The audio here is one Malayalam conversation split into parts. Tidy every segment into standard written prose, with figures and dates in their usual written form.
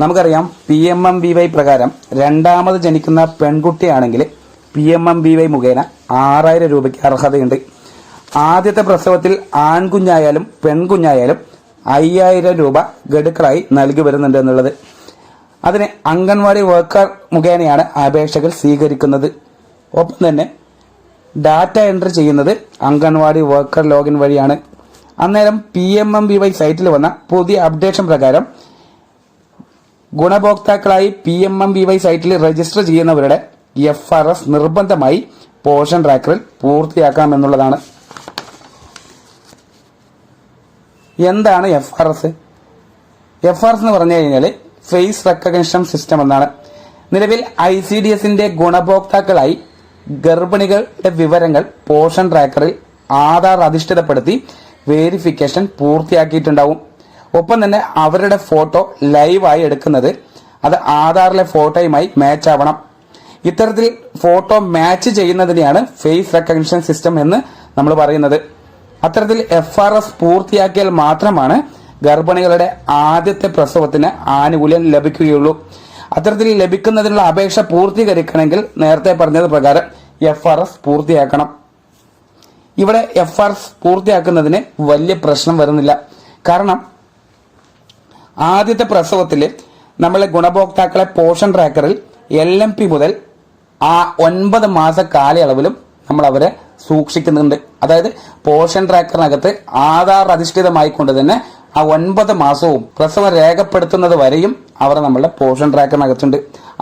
നമുക്കറിയാം PMMVY പ്രകാരം രണ്ടാമത് ജനിക്കുന്ന പെൺകുട്ടിയാണെങ്കിൽ PMMVY മുഖേന 6000 രൂപയ്ക്ക് അർഹതയുണ്ട്. ആദ്യത്തെ പ്രസവത്തിൽ ആൺകുഞ്ഞായാലും പെൺകുഞ്ഞായാലും 5000 രൂപ ഗഡുക്കളായി നൽകി വരുന്നുണ്ട് എന്നുള്ളത്. അതിന് അംഗൻവാടി വർക്കർ മുഖേനയാണ് അപേക്ഷകൾ സ്വീകരിക്കുന്നത്. ഒപ്പം തന്നെ ഡാറ്റ എൻട്രി ചെയ്യുന്നത് അംഗൻവാടി വർക്കർ ലോഗിൻ വഴിയാണ്. അന്നേരം PMMVY സൈറ്റിൽ വന്ന പുതിയ അപ്ഡേഷൻ പ്രകാരം ഗുണഭോക്താക്കളായി PMMVY സൈറ്റിൽ രജിസ്റ്റർ ചെയ്യുന്നവരുടെ FRS നിർബന്ധമായി പോഷൻ ട്രാക്കറിൽ പൂർത്തിയാക്കാമെന്നുള്ളതാണ്. എന്താണ് FRS? FRS എന്ന് പറഞ്ഞു കഴിഞ്ഞാൽ ഫേസ് റെക്കഗ്നിഷൻ സിസ്റ്റം എന്നാണ്. നിലവിൽ ICDSന്റെ ഗുണഭോക്താക്കളായി ഗർഭിണികളുടെ വിവരങ്ങൾ പോഷൻ ട്രാക്കറിൽ ആധാർ അധിഷ്ഠിതപ്പെടുത്തി വേരിഫിക്കേഷൻ പൂർത്തിയാക്കിയിട്ടുണ്ടാവും. ഒപ്പം തന്നെ അവരുടെ ഫോട്ടോ ലൈവായി എടുക്കുന്നത് അത് ആധാറിലെ ഫോട്ടോയുമായി മാച്ച് ആവണം. ഇത്തരത്തിൽ ഫോട്ടോ മാച്ച് ചെയ്യുന്നതിനെയാണ് ഫേസ് റെക്കഗ്നിഷൻ സിസ്റ്റം എന്ന് നമ്മൾ പറയുന്നത്. അത്തരത്തിൽ FRS പൂർത്തിയാക്കിയാൽ മാത്രമാണ് ഗർഭിണികളുടെ ആദ്യത്തെ പ്രസവത്തിന് ആനുകൂല്യം ലഭിക്കുകയുള്ളൂ. അത്തരത്തിൽ ലഭിക്കുന്നതിനുള്ള അപേക്ഷ പൂർത്തീകരിക്കണമെങ്കിൽ നേരത്തെ പറഞ്ഞത് പ്രകാരം FRS പൂർത്തിയാക്കണം. ഇവിടെ FRS പൂർത്തിയാക്കുന്നതിന് വലിയ പ്രശ്നം വരുന്നില്ല. കാരണം ആദ്യത്തെ പ്രസവത്തിൽ നമ്മളെ ഗുണഭോക്താക്കളെ പോഷൻ ട്രാക്കറിൽ LMP മുതൽ ആ 9 മാസ കാലയളവിലും നമ്മൾ അവരെ സൂക്ഷിക്കുന്നുണ്ട്. അതായത് പോഷൻ ട്രാക്കറിനകത്ത് ആധാർ അധിഷ്ഠിതമായിക്കൊണ്ട് തന്നെ ആ 9 മാസവും പ്രസവം രേഖപ്പെടുത്തുന്നത് വരെയും അവർ നമ്മളുടെ പോഷൻ ട്രാക്കറിനകത്തുണ്ട്.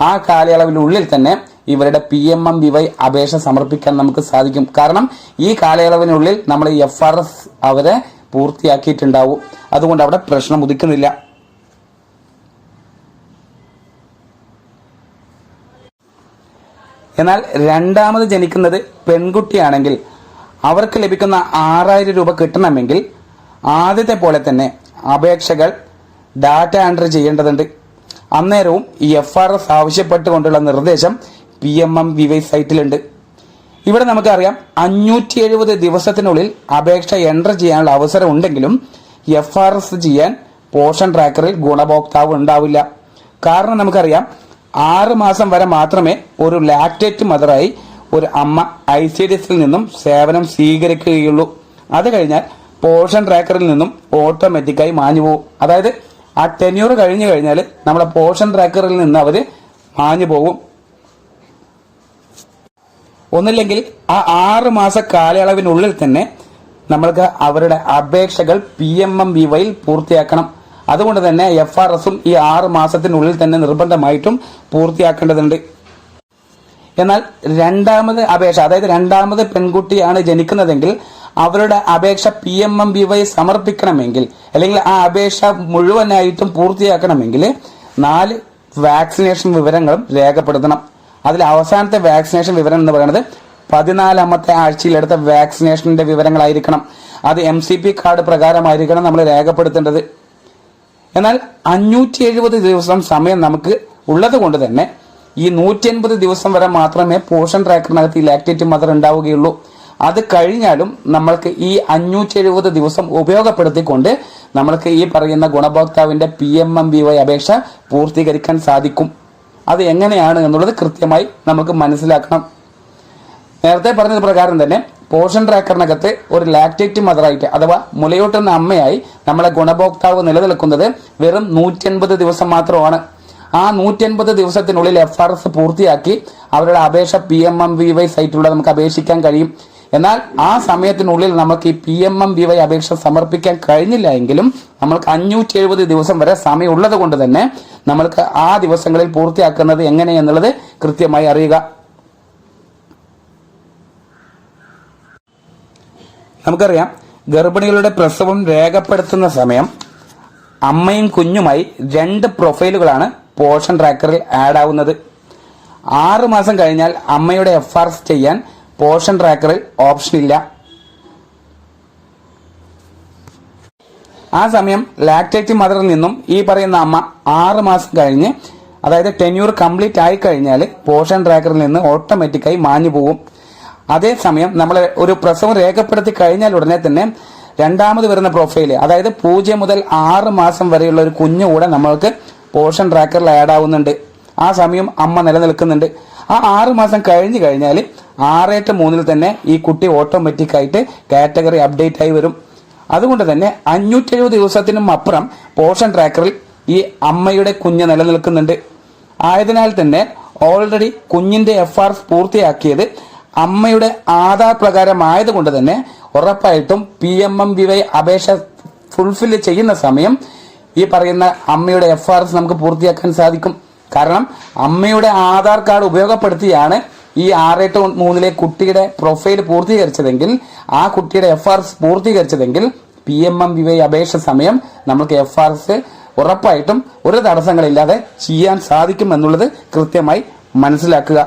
ആ കാലയളവിനുള്ളിൽ തന്നെ ഇവരുടെ PMMVY അപേക്ഷ സമർപ്പിക്കാൻ നമുക്ക് സാധിക്കും. കാരണം ഈ കാലയളവിനുള്ളിൽ നമ്മൾ FRS അവരെ പൂർത്തിയാക്കിയിട്ടുണ്ടാവും. അതുകൊണ്ട് അവിടെ പ്രശ്നം ഉദിക്കുന്നില്ല. എന്നാൽ രണ്ടാമത് ജനിക്കുന്നത് പെൺകുട്ടിയാണെങ്കിൽ അവർക്ക് ലഭിക്കുന്ന 6000 രൂപ കിട്ടണമെങ്കിൽ ആദ്യത്തെ പോലെ തന്നെ അപേക്ഷകൾ ഡാറ്റ എൻട്രി ചെയ്യേണ്ടതുണ്ട്. അന്നേരവും ഈ FRS ആവശ്യപ്പെട്ടുകൊണ്ടുള്ള നിർദ്ദേശം PMMVY സൈറ്റിലുണ്ട്. ഇവിടെ നമുക്കറിയാം 570 ദിവസത്തിനുള്ളിൽ അപേക്ഷ എൻട്രി ചെയ്യാനുള്ള അവസരം ഉണ്ടെങ്കിലും FRS ചെയ്യാൻ പോഷൻ ട്രാക്കറിൽ ഗുണഭോക്താവ് ഉണ്ടാവില്ല. കാരണം നമുക്കറിയാം 6 മാസം വരെ മാത്രമേ ഒരു ലാക്ടേറ്റ് മദറായി ഒരു അമ്മ ICDSൽ നിന്നും സേവനം സ്വീകരിക്കുകയുള്ളൂ. അത് കഴിഞ്ഞാൽ പോഷൻ ട്രാക്കറിൽ നിന്നും ഓട്ടോമാറ്റിക്കായി മാഞ്ഞു പോകും. അതായത് ആ ടെന്യൂർ കഴിഞ്ഞു കഴിഞ്ഞാൽ നമ്മളെ പോഷൻ ട്രാക്കറിൽ നിന്ന് അവർ മാഞ്ഞു പോകും. ഒന്നില്ലെങ്കിൽ ആ 6 മാസ കാലയളവിനുള്ളിൽ തന്നെ നമ്മൾക്ക് അവരുടെ അപേക്ഷകൾ PMMVYയിൽ പൂർത്തിയാക്കണം. അതുകൊണ്ട് തന്നെ FRSും ഈ 6 മാസത്തിനുള്ളിൽ തന്നെ നിർബന്ധമായിട്ടും പൂർത്തിയാക്കേണ്ടതുണ്ട്. എന്നാൽ രണ്ടാമത് അപേക്ഷ, അതായത് രണ്ടാമത് പെൺകുട്ടിയാണ് ജനിക്കുന്നതെങ്കിൽ അവരുടെ അപേക്ഷ PMMVY സമർപ്പിക്കണമെങ്കിൽ അല്ലെങ്കിൽ ആ അപേക്ഷ മുഴുവനായിട്ടും പൂർത്തിയാക്കണമെങ്കിൽ 4 വാക്സിനേഷൻ വിവരങ്ങളും രേഖപ്പെടുത്തണം. അതിൽ അവസാനത്തെ വാക്സിനേഷൻ വിവരം എന്ന് പറയുന്നത് 14ാമത്തെ ആഴ്ചയിലെടുത്ത വാക്സിനേഷന്റെ വിവരങ്ങളായിരിക്കണം. അത് MCP കാർഡ് പ്രകാരമായിരിക്കണം നമ്മൾ രേഖപ്പെടുത്തേണ്ടത്. എന്നാൽ 570 ദിവസം സമയം നമുക്ക് ഉള്ളത് കൊണ്ട് തന്നെ ഈ 180 ദിവസം വരെ മാത്രമേ പോഷൻ ട്രാക്കറിനകത്ത് ഈ ലാക്ടേറ്റ് മദർ ഉണ്ടാവുകയുള്ളൂ. അത് കഴിഞ്ഞാലും നമ്മൾക്ക് ഈ 570 ദിവസം ഉപയോഗപ്പെടുത്തിക്കൊണ്ട് നമ്മൾക്ക് ഈ പറയുന്ന ഗുണഭോക്താവിന്റെ PMMVY അപേക്ഷ പൂർത്തീകരിക്കാൻ സാധിക്കും. അത് എങ്ങനെയാണ് എന്നുള്ളത് കൃത്യമായി നമുക്ക് മനസ്സിലാക്കണം. നേരത്തെ പറഞ്ഞത് പ്രകാരം തന്നെ പോഷൻ ട്രാക്കറിനകത്ത് ഒരു ലാക്ടേറ്റ് മദറായിട്ട് അഥവാ മുലയൂട്ടുന്ന അമ്മയായി നമ്മളെ ഗുണഭോക്താവ് നിലനിൽക്കുന്നത് വെറും 180 ദിവസം മാത്രമാണ്. ആ 180 ദിവസത്തിനുള്ളിൽ FRS പൂർത്തിയാക്കി അവരുടെ അപേക്ഷ PMMVY സൈറ്റിലൂടെ നമുക്ക് അപേക്ഷിക്കാൻ കഴിയും. എന്നാൽ ആ സമയത്തിനുള്ളിൽ നമുക്ക് ഈ PMMVY അപേക്ഷ സമർപ്പിക്കാൻ കഴിഞ്ഞില്ല എങ്കിലും നമ്മൾക്ക് 570 ദിവസം വരെ സമയമുള്ളത് കൊണ്ട് തന്നെ നമ്മൾക്ക് ആ ദിവസങ്ങളിൽ പൂർത്തിയാക്കുന്നത് എങ്ങനെയെന്നുള്ളത് കൃത്യമായി അറിയുക. നമുക്കറിയാം ഗർഭിണികളുടെ പ്രസവം രേഖപ്പെടുത്തുന്ന സമയം അമ്മയും കുഞ്ഞുമായി 2 പ്രൊഫൈലുകളാണ് പോഷൻ ട്രാക്കറിൽ ആഡ് ആവുന്നത്. 6 മാസം കഴിഞ്ഞാൽ അമ്മയുടെ FRS ചെയ്യാൻ പോഷൻ ട്രാക്കറിൽ ഓപ്ഷൻ ഇല്ല. ആ സമയം ലാക്ടേറ്റ് മദറിൽ നിന്നും ഈ പറയുന്ന അമ്മ 6 മാസം കഴിഞ്ഞ് അതായത് ടെന്യൂർ കംപ്ലീറ്റ് ആയി കഴിഞ്ഞാൽ പോഷൻ ട്രാക്കറിൽ നിന്ന് ഓട്ടോമാറ്റിക്കായി മാഞ്ഞു പോകും. അതേസമയം നമ്മൾ ഒരു പ്രസവം രേഖപ്പെടുത്തി കഴിഞ്ഞാൽ ഉടനെ തന്നെ രണ്ടാമത് വരുന്ന പ്രൊഫൈല്, അതായത് 0 മുതൽ 6 മാസം വരെയുള്ള ഒരു കുഞ്ഞു കൂടെ നമ്മൾക്ക് പോഷൻ ട്രാക്കറിൽ ആഡ് ആവുന്നുണ്ട്. ആ സമയം അമ്മ നിലനിൽക്കുന്നുണ്ട്. ആ 6 മാസം കഴിഞ്ഞു കഴിഞ്ഞാൽ 6-3 തന്നെ ഈ കുട്ടി ഓട്ടോമാറ്റിക് ആയിട്ട് കാറ്റഗറി അപ്ഡേറ്റ് ആയി വരും. അതുകൊണ്ട് തന്നെ 570 ദിവസത്തിനും അപ്പുറം പോഷൻ ട്രാക്കറിൽ ഈ അമ്മയുടെ കുഞ്ഞ് നിലനിൽക്കുന്നുണ്ട്. ആയതിനാൽ തന്നെ ഓൾറെഡി കുഞ്ഞിന്റെ FR പൂർത്തിയാക്കിയത് അമ്മയുടെ ആധാർ പ്രകാരമായതുകൊണ്ട് തന്നെ ഉറപ്പായിട്ടും PMMVY അപേക്ഷ ഫുൾഫിൽ ചെയ്യുന്ന സമയം ഈ പറയുന്ന അമ്മയുടെ FR നമുക്ക് പൂർത്തിയാക്കാൻ സാധിക്കും. കാരണം അമ്മയുടെ ആധാർ കാർഡ് ഉപയോഗപ്പെടുത്തിയാണ് ഈ 6-3 കുട്ടിയുടെ പ്രൊഫൈൽ പൂർത്തീകരിച്ചതെങ്കിൽ, ആ കുട്ടിയുടെ FR പൂർത്തീകരിച്ചതെങ്കിൽ PMMVY അപേക്ഷ സമയം നമുക്ക് FR ഉറപ്പായിട്ടും ഒരു തടസ്സങ്ങളില്ലാതെ ചെയ്യാൻ സാധിക്കും എന്നുള്ളത് കൃത്യമായി മനസ്സിലാക്കുക.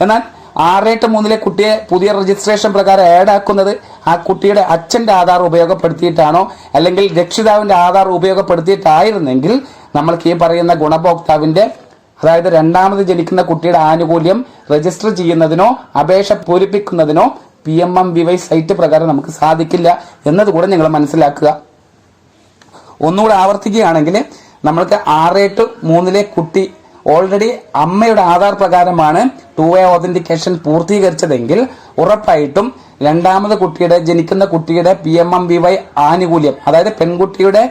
എന്നാൽ 6-3 കുട്ടിയെ പുതിയ രജിസ്ട്രേഷൻ പ്രകാരം ആഡ് ആക്കുന്നത് ആ കുട്ടിയുടെ അച്ഛന്റെ ആധാർ ഉപയോഗപ്പെടുത്തിയിട്ടാണോ അല്ലെങ്കിൽ രക്ഷിതാവിന്റെ ആധാർ ഉപയോഗപ്പെടുത്തിയിട്ടായിരുന്നെങ്കിൽ നമ്മൾക്ക് ഈ പറയുന്ന ഗുണഭോക്താവിന്റെ, അതായത് രണ്ടാമത് ജനിക്കുന്ന കുട്ടിയുടെ ആനുകൂല്യം രജിസ്റ്റർ ചെയ്യുന്നതിനോ അപേക്ഷ പൂരിപ്പിക്കുന്നതിനോ PMMVY സൈറ്റ് പ്രകാരം നമുക്ക് സാധിക്കില്ല എന്നതുകൂടെ നിങ്ങൾ മനസ്സിലാക്കുക. ഒന്നുകൂടെ ആവർത്തിക്കുകയാണെങ്കിൽ, നമ്മൾക്ക് 6-3 കുട്ടി ഓൾറെഡി അമ്മയുടെ ആധാർ പ്രകാരമാണ് 2-way ഓതന്റിക്കേഷൻ പൂർത്തീകരിച്ചതെങ്കിൽ ഉറപ്പായിട്ടും രണ്ടാമത് ജനിക്കുന്ന കുട്ടിയുടെ PMMVY ആനുകൂല്യം, അതായത് പെൺകുട്ടിയുടെ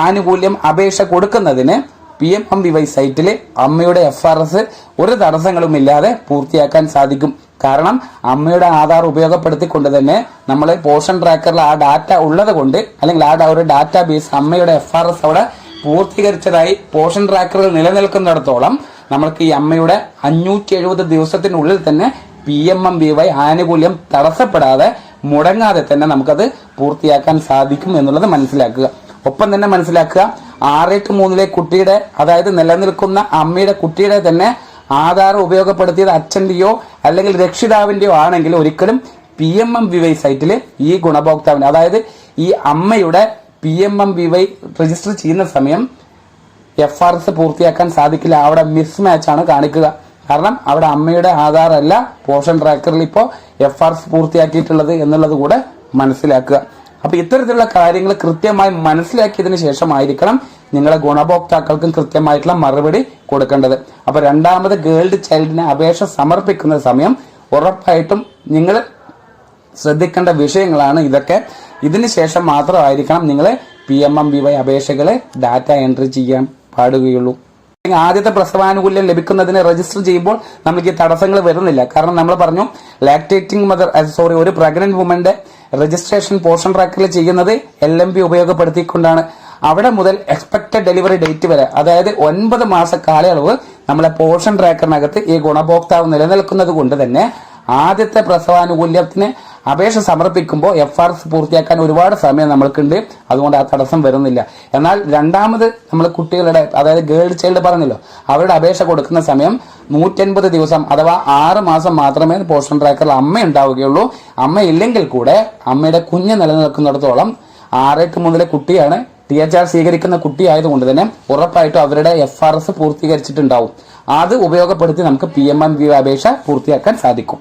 ആനുകൂല്യം അപേക്ഷ കൊടുക്കുന്നതിന് PMMVY സൈറ്റിൽ അമ്മയുടെ FRS ഒരു തടസ്സങ്ങളുമില്ലാതെ പൂർത്തിയാക്കാൻ സാധിക്കും. കാരണം അമ്മയുടെ ആധാർ ഉപയോഗപ്പെടുത്തിക്കൊണ്ട് തന്നെ നമ്മൾ പോഷൻ ട്രാക്കറിൽ ആ ഡാറ്റ ഉള്ളത് കൊണ്ട്, അല്ലെങ്കിൽ ആ ഒരു ഡാറ്റാ ബേസ് അമ്മയുടെ FRS അവിടെ പൂർത്തീകരിച്ചതായി പോഷൻ ട്രാക്കറിൽ നിലനിൽക്കുന്നിടത്തോളം നമ്മൾക്ക് ഈ അമ്മയുടെ 570 ദിവസത്തിനുള്ളിൽ തന്നെ PMMVY ആനുകൂല്യം തടസ്സപ്പെടാതെ മുടങ്ങാതെ തന്നെ നമുക്കത് പൂർത്തിയാക്കാൻ സാധിക്കും എന്നുള്ളത് മനസ്സിലാക്കുക. ഒപ്പം തന്നെ മനസ്സിലാക്കുക, 6-3 കുട്ടിയുടെ, അതായത് നിലനിൽക്കുന്ന അമ്മയുടെ കുട്ടിയുടെ തന്നെ ആധാർ ഉപയോഗപ്പെടുത്തിയത് അച്ഛന്റെയോ അല്ലെങ്കിൽ രക്ഷിതാവിന്റെയോ ആണെങ്കിൽ ഒരിക്കലും PMMVY സൈറ്റിൽ ഈ ഗുണഭോക്താവിന്, അതായത് ഈ അമ്മയുടെ PMMVY രജിസ്റ്റർ ചെയ്യുന്ന സമയം FRS പൂർത്തിയാക്കാൻ സാധിക്കില്ല. അവിടെ മിസ് മാച്ച് ആണ് കാണിക്കുക. കാരണം അവിടെ അമ്മയുടെ ആധാർ അല്ല പോഷൻ ട്രാക്കറിൽ ഇപ്പോൾ FRS പൂർത്തിയാക്കിയിട്ടുള്ളത് എന്നുള്ളത് കൂടെ മനസ്സിലാക്കുക. അപ്പൊ ഇത്തരത്തിലുള്ള കാര്യങ്ങൾ കൃത്യമായി മനസ്സിലാക്കിയതിനു ശേഷമായിരിക്കണം നിങ്ങളെ ഗുണഭോക്താക്കൾക്കും കൃത്യമായിട്ടുള്ള മറുപടി കൊടുക്കേണ്ടത്. അപ്പൊ രണ്ടാമത് ഗേൾഡ് ചൈൽഡിന് അപേക്ഷ സമർപ്പിക്കുന്ന സമയം ഉറപ്പായിട്ടും നിങ്ങൾ ശ്രദ്ധിക്കേണ്ട വിഷയങ്ങളാണ് ഇതൊക്കെ. ഇതിന് ശേഷം മാത്രമായിരിക്കണം നിങ്ങൾ PMMVY അപേക്ഷകളെ ഡാറ്റ എൻട്രി ചെയ്യാൻ പാടുകയുള്ളൂ. ആദ്യത്തെ പ്രസവാനുകൂല്യം ലഭിക്കുന്നതിന് രജിസ്റ്റർ ചെയ്യുമ്പോൾ നമുക്ക് ഈ തടസ്സങ്ങൾ വരുന്നില്ല. കാരണം നമ്മൾ പറഞ്ഞു, ലാക്ടേറ്റിംഗ് മദർ, ഒരു പ്രഗ്നന്റ് വുമന്റെ രജിസ്ട്രേഷൻ പോഷൻ ട്രാക്കറിൽ ചെയ്യുന്നത് LMP ഉപയോഗപ്പെടുത്തിക്കൊണ്ടാണ്. അവിടെ മുതൽ എക്സ്പെക്ടഡ് ഡെലിവറി ഡേറ്റ് വരെ, അതായത് 9 മാസ കാലയളവ് നമ്മളെ പോഷൻ ട്രാക്കറിനകത്ത് ഈ ഗുണഭോക്താവ് നിലനിൽക്കുന്നത് കൊണ്ട് തന്നെ ആദ്യത്തെ പ്രസവാനുകൂല്യത്തിന് അപേക്ഷ സമർപ്പിക്കുമ്പോൾ FRS പൂർത്തിയാക്കാൻ ഒരുപാട് സമയം നമ്മൾക്കുണ്ട്. അതുകൊണ്ട് ആ തടസ്സം വരുന്നില്ല. എന്നാൽ രണ്ടാമത് നമ്മൾ കുട്ടികളുടെ, അതായത് ഗേൾഡ് ചൈൽഡ് പറഞ്ഞല്ലോ, അവരുടെ അപേക്ഷ കൊടുക്കുന്ന സമയം 180 ദിവസം അഥവാ 6 മാസം മാത്രമേ പോഷൻ ട്രാക്കറിൽ അമ്മ ഉണ്ടാവുകയുള്ളൂ. അമ്മ ഇല്ലെങ്കിൽ കൂടെ അമ്മയുടെ കുഞ്ഞ് നിലനിൽക്കുന്നിടത്തോളം 6-3 കുട്ടിയാണ് THR സ്വീകരിക്കുന്ന കുട്ടി ആയതുകൊണ്ട് തന്നെ ഉറപ്പായിട്ടും അവരുടെ FRS പൂർത്തീകരിച്ചിട്ടുണ്ടാവും. അത് ഉപയോഗപ്പെടുത്തി നമുക്ക് PMMVY അപേക്ഷ പൂർത്തിയാക്കാൻ സാധിക്കും.